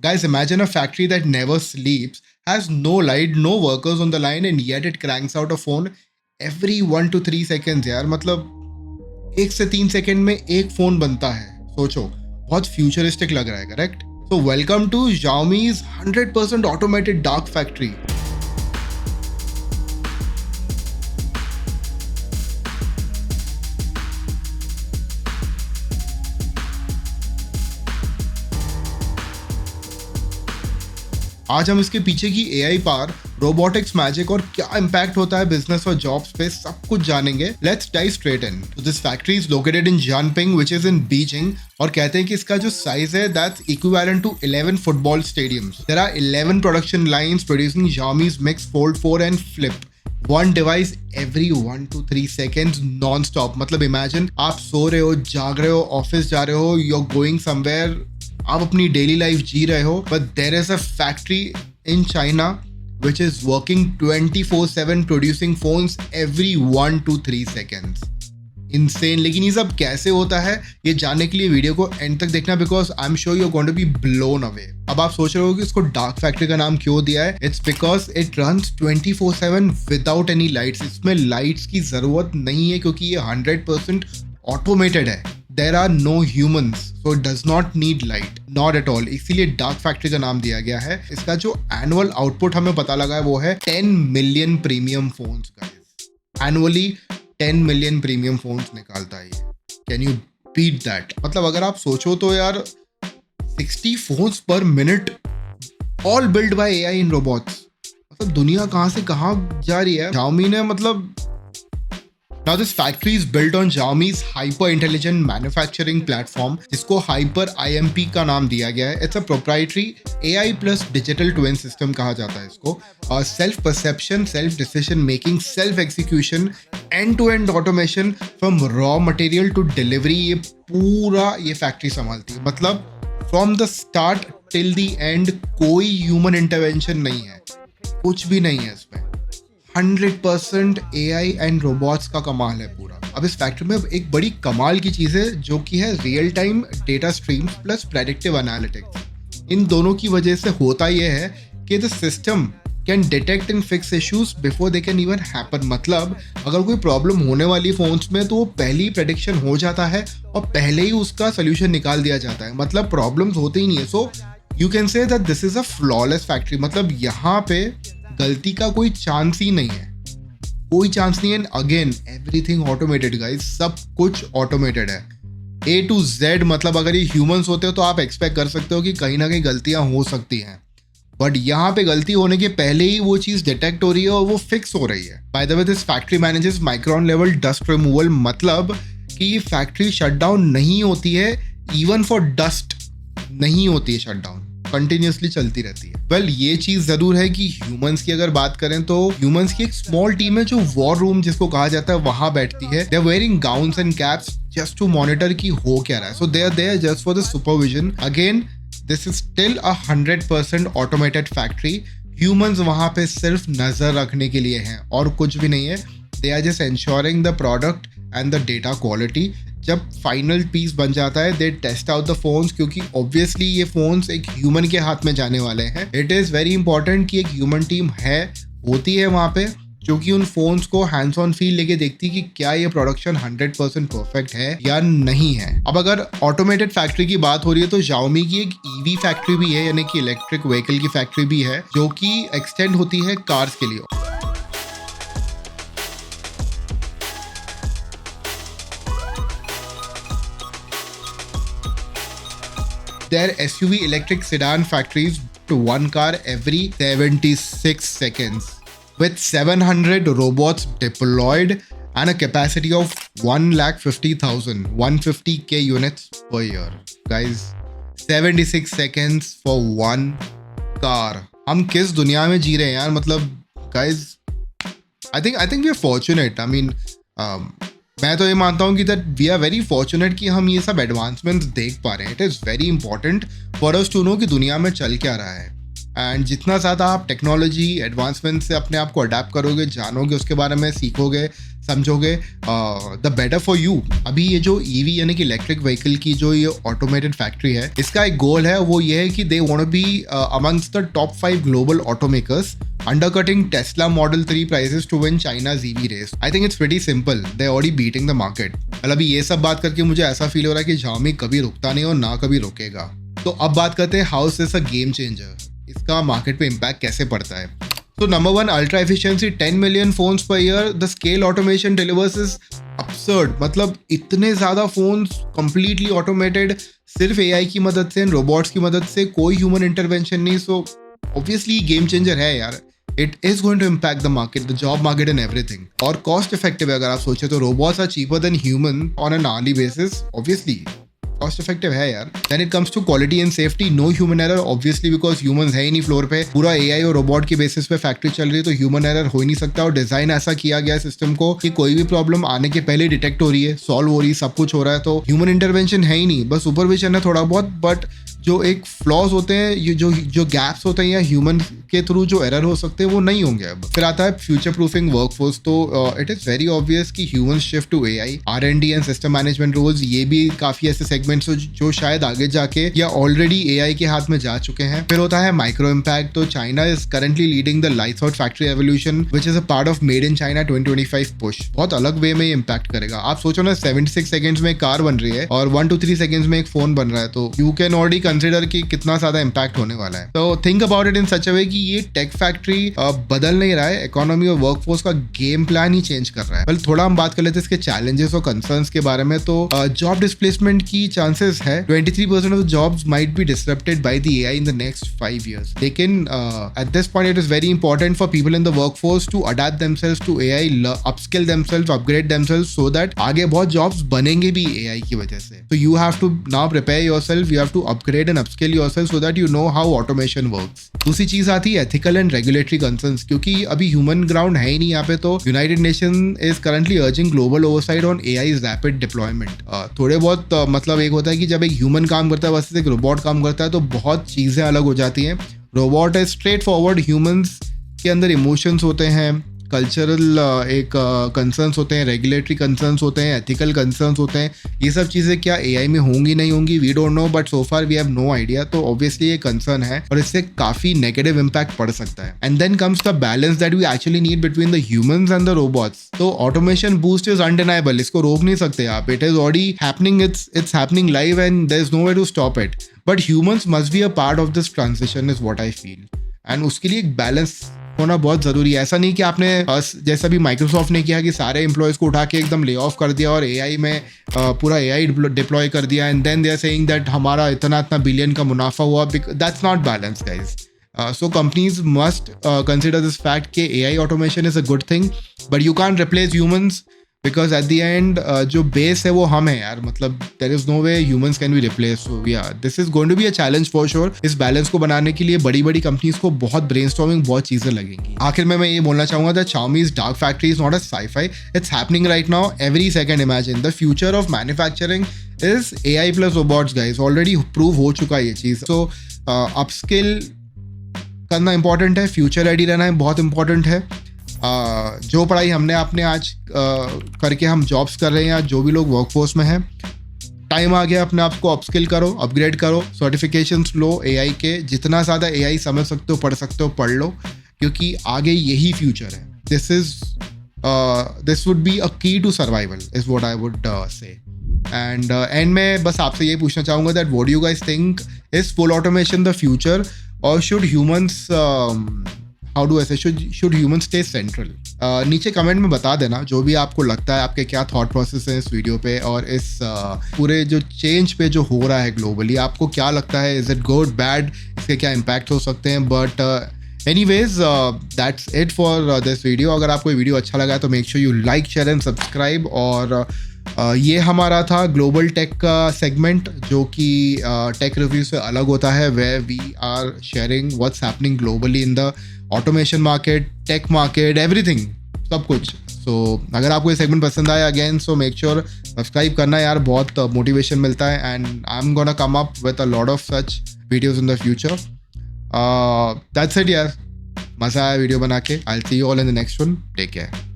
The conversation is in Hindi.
Guys, imagine a factory that never sleeps, has no light, no workers on the line, and yet it cranks out a phone every 1 to 3 seconds. यार मतलब 1 से 3 सेकंड में एक फोन बनता है. सोचो, बहुत फ्यूचरिस्टिक लग रहा है, correct? So welcome to Xiaomi's 100% automated dark factory. आज हम इसके पीछे की एआई पावर, रोबोटिक्स मैजिक और क्या इम्पैक्ट होता है बिजनेस और जॉब्स पे, सब कुछ जानेंगे. Let's dive straight in. This factory is located in Changping which is in Beijing, और कहते हैं कि इसका जो साइज है that's equivalent to 11 football stadiums. There are 11 production lines producing Xiaomi's Mix Fold 4 and Flip. One device every 1 to 3 seconds non-stop. मतलब इमेजिन आप सो रहे हो, जाग रहे हो, ऑफिस जा रहे हो, यू आर गोइंग समवेयर, आप अपनी डेली लाइफ जी रहे हो, but there is a factory in China which is working 24/7 producing phones every 1 to 3 seconds. Insane. लेकिन ये सब कैसे होता है, ये जानने के लिए वीडियो को एंड तक देखना, because I am sure you are going to be blown away. अब आप सोच रहे हो कि इसको डार्क फैक्ट्री का नाम क्यों दिया है. It's because it runs 24/7 without any lights. इसमें लाइट्स की जरूरत नहीं है क्योंकि ये 100% ऑटोमेटेड है. There are no humans, so it does not need light, not at all. इसीलिए डार्क फैक्ट्री का नाम दिया गया है. इसका जो एनुअल आउटपुट हमें पता लगा है वो है 10 million premium phones. Guys, annually 10 million premium phones निकालता है. Can you beat that? मतलब अगर आप सोचो तो यार 60 phones per minute, all build by AI in robots. मतलब दुनिया कहाँ से कहाँ जा रही है. Xiaomi ने मतलब Now this factory is built on Xiaomi's hyper intelligent manufacturing platform, जिसको Hyper IMP का नाम दिया गया है. It's a proprietary AI plus digital twin system कहा जाता है इसको. Self perception, self decision making, self execution, end to end automation from raw material to delivery, ये पूरा ये फैक्ट्री संभालती है. मतलब from the start till the end कोई human intervention नहीं है, कुछ भी नहीं है इसमें. 100% AI एंड रोबोट्स का कमाल है पूरा. अब इस फैक्ट्री में एक बड़ी कमाल की चीज़ है जो कि है real time data streams plus predictive analytics. इन दोनों की वजह से होता यह है कि the system can detect and fix issues before they can even happen. मतलब अगर कोई प्रॉब्लम होने वाली फोन्स में तो वो पहले ही प्रेडिक्शन हो जाता है और पहले ही उसका सोल्यूशन निकाल दिया जाता है. मतलब प्रॉब्लम्स होते ही नहीं है. So you can say that this is a flawless factory. मतलब यहाँ पे गलती का कोई चांस ही नहीं है, कोई चांस नहीं है. अगेन एवरीथिंग ऑटोमेटेड गाइस, सब कुछ ऑटोमेटेड है A to Z. मतलब अगर ये ह्यूमंस होते हो तो आप एक्सपेक्ट कर सकते हो कि कहीं ना कहीं गलतियां हो सकती हैं, बट यहाँ पे गलती होने के पहले ही वो चीज डिटेक्ट हो रही है और वो फिक्स हो रही है. By the way this factory manages micron level dust removal. मतलब कि ये फैक्ट्री शटडाउन नहीं होती है, इवन फॉर डस्ट नहीं होती है शटडाउन, कंटिन्यूसली चलती रहती है. वेल ये चीज जरूर है कि ह्यूमंस की अगर बात करें तो ह्यूमंस की एक स्मॉल टीम है जो वॉर रूम जिसको कहा जाता है वहां बैठती है. They are wearing gowns and caps just to monitor कि हो क्या रहा है. So they are there just for the supervision. Again this is still a 100% automated factory. Humans वहां पे सिर्फ नजर रखने के लिए हैं और कुछ भी नहीं है. They are just ensuring the product and the data quality. जब फाइनल पीस बन जाता है they test out the phones, क्योंकि ऑब्वियसली ये फोन्स एक ह्यूमन के हाथ में जाने वाले हैं. इट इज़ वेरी इंपॉर्टेंट कि एक ह्यूमन टीम होती है वहाँ पे जो कि उन फोन्स को हैंड्स ऑन फील लेके देखती है कि क्या ये प्रोडक्शन 100% परफेक्ट है या नहीं है. अब अगर ऑटोमेटेड फैक्ट्री की बात हो रही है तो Xiaomi की एक EV फैक्ट्री भी है, यानी कि इलेक्ट्रिक व्हीकल की फैक्ट्री भी है, जो कि एक्सटेंड होती है कार्स के लिए. Their SUV electric sedan factories to one car every 76 seconds with 700 robots deployed and a capacity of 150,000 150k units per year. Guys, 76 seconds for one car. हम किस दुनिया में जी रहे हैं यार. मतलब guys, I think we are fortunate. I mean, मैं तो ये मानता हूँ कि that we are very fortunate कि हम ये सब एडवांसमेंट्स देख पा रहे हैं. It is very important for us to know कि दुनिया में चल क्या रहा है. एंड जितना ज़्यादा आप टेक्नोलॉजी एडवांसमेंट से अपने आप को अडेप्ट करोगे, जानोगे, उसके बारे में सीखोगे, समझोगे द बेटर फॉर यू। अभी ये जो ईवी यानी कि इलेक्ट्रिक व्हीकल की जो ये ऑटोमेटेड फैक्ट्री है, इसका एक गोल है, वो ये है कि they want to be amongst the top 5 global automakers, undercutting Tesla Model 3 prices to win China's EV race. I think it's pretty simple. They're already beating the market. मतलब अभी ये सब बात करके मुझे ऐसा फील हो रहा है कि Xiaomi कभी रुकता नहीं और ना कभी रुकेगा। तो अब बात करते हैं how is this a game changer, इसका मार्केट पे इम्पैक्ट कैसे पड़ता है। तो number 1, ultra efficiency, 10 million phones per year, the scale automation delivers is absurd। मतलब इतने ज्यादा फोन्स कंप्लीटली ऑटोमेटेड, सिर्फ एआई की मदद से, रोबोट्स की मदद से, कोई ह्यूमन इंटरवेंशन नहीं। सो ऑब्वियसली गेम चेंजर है यार। It is going to impact the market, the job market and everything. और कॉस्ट इफेक्टिव है, अगर आप सोचे तो robots are cheaper than human on an early basis, obviously cost effective है यार। Then it comes to quality and safety, no human error, obviously because humans है ही नहीं फ्लोर पे, पूरा एआई और रोबोट की बेसिस पे फैक्ट्री चल रही है, तो ह्यूमन एरर हो ही नहीं सकता। और डिजाइन ऐसा किया गया है सिस्टम को कि कोई भी प्रॉब्लम आने के पहले डिटेक्ट हो रही है, सॉल्व हो रही है, सब कुछ हो रहा है। तो ह्यूमन इंटरवेंशन है ही नहीं, बस सुपरविजन है थोड़ा बहुत, बट जो एक फ्लॉज होते हैं, ये जो गैप्स होते हैं या ह्यूमन के थ्रू जो एरर हो सकते हैं वो नहीं होंगे। अब फिर आता है फ्यूचर प्रूफिंग वर्कफोर्स। तो इट इज वेरी ऑब्वियस कि human shift to AI, R and D and system management roles, ये भी काफी ऐसे सेगमेंट्स जो शायद आगे जाके या ऑलरेडी एआई के हाथ में जा चुके हैं। फिर होता है माइक्रो इम्पैक्ट। तो China is currently leading the lights out factory evolution which is a part of made in China 2025 push. बहुत अलग वे में ये इम्पैक्ट करेगा। आप सोचो ना, 76 सेकंड्स में एक कार बन रही है और 1 to 3 सेकंड्स में एक फोन बन रहा है, तो यू कैन ऑलरेडी कंसिडर कि कितना ज्यादा इम्पैक्ट होने वाला है। तो थिंक अबाउट इट इन सच अ वे कि ये टेक फैक्ट्री बदल नहीं रहा है, इकोनॉमी और वर्कफोर्स का गेम प्लान ही चेंज कर रहा है। पहले थोड़ा हम बात कर लेते हैं इसके चैलेंजेस और कंसर्न्स के बारे में। तो जॉब डिस्प्लेसमेंट की चांसेस है, 23% of the jobs might be disrupted by the AI in the next 5 years। लेकिन at this point it is very important for people in the workforce to adapt themselves to AI, upskill themselves, upgrade themselves, so that आगे बहुत जॉब्स बनेंगे भी एआई की वजह से। तो you have to now prepare yourself, you have to upgrade and upskill yourself so that you know how automation works। दूसरी चीज आती है एथिकल एंड रेगुलेटरी कंसर्न्स, क्योंकि अभी ह्यूमन ग्राउंड है ही नहीं यहाँ पे। तो United nation is currently urging global oversight on AI rapid deployment. थोड़े बहुत मतलब एक होता है कि जब एक ह्यूमन काम करता है वर्सेस एक रोबोट काम करता है, तो बहुत चीजें अलग हो जाती हैं। Robot is straight forward, humans के अंदर इमोशंस होते हैं, कल्चरल एक कंसर्न्स होते हैं, रेगुलेटरी कंसर्न्स होते हैं, एथिकल कंसर्न्स होते हैं। ये सब चीज़ें क्या एआई में होंगी नहीं होंगी, we don't know, but so far we have no idea. तो ऑब्वियसली ये कंसर्न है और इससे काफ़ी नेगेटिव इम्पैक्ट पड़ सकता है। And then comes the balance that we actually need between the humans and the robots. तो ऑटोमेशन बूस्ट इज अनडिनाइबल, इसको रोक नहीं सकते आप, it is already happening, it's happening live and there is no way to stop it. But humans must be a part of this transition is what I feel. And उसके लिए एक बैलेंस होना बहुत जरूरी है। ऐसा नहीं कि आपने जैसा भी माइक्रोसॉफ्ट ने किया कि सारे एम्प्लॉयज को उठा के एकदम ले ऑफ कर दिया और एआई में पूरा एआई डिप्लॉय कर दिया and then they are saying that हमारा इतना बिलियन का मुनाफा हुआ। That's not balance guys. So companies must consider this fact कि AI automation is a good thing, but you can't replace humans because at the end जो base है वो हम है यार। मतलब there is no way humans can be replaced. So yeah, this is going to be a challenge for sure। इस balance को बनाने के लिए बड़ी बड़ी companies को बहुत brainstorming, बहुत चीजें लगेंगी। आखिर में मैं ये बोलना चाहूँगा that Xiaomi's dark factory is not a sci-fi, it's happening right now every second। Imagine the future of manufacturing is AI plus robots guys, already prove हो चुका है ये चीज़। So upskill करना इंपॉर्टेंट है, फ्यूचर रेडी रहना है बहुत इंपॉर्टेंट है। जो पढ़ाई हमने आपने आज करके हम जॉब्स कर रहे हैं या जो भी लोग वर्कफोर्स में हैं, टाइम आ गया अपने आप को अपस्किल करो, अपग्रेड करो, सर्टिफिकेशंस लो एआई के, जितना ज़्यादा एआई समझ सकते हो पढ़ सकते हो पढ़ लो, क्योंकि आगे यही फ्यूचर है। This would be a key to survival is what I would say. And and में बस आपसे ये पूछना चाहूँगा that what do you guys think, is full automation the future और should humans how do I say should humans stay central? नीचे कमेंट में बता देना जो भी आपको लगता है, आपके क्या थॉट प्रोसेस है इस वीडियो पे और इस पूरे जो चेंज पे जो हो रहा है ग्लोबली, आपको क्या लगता है, इज इट गुड बैड, इसके क्या इम्पैक्ट हो सकते हैं। But anyways that's it for this video. अगर आपको ये वीडियो अच्छा लगा तो make sure you like, share and subscribe. और ये हमारा था ग्लोबल टेक का सेगमेंट, जो कि टेक रिव्यू से अलग होता है, where we are sharing what's happening globally in the automation market, tech market, everything, सब कुछ। सो अगर आपको ये सेगमेंट पसंद आया again, so make sure subscribe करना यार, बहुत मोटिवेशन मिलता है। And I am gonna come up with a lot of such videos in the future. That's it यार, मज़ा आया वीडियो बना के। I will see you all in the next one, take care.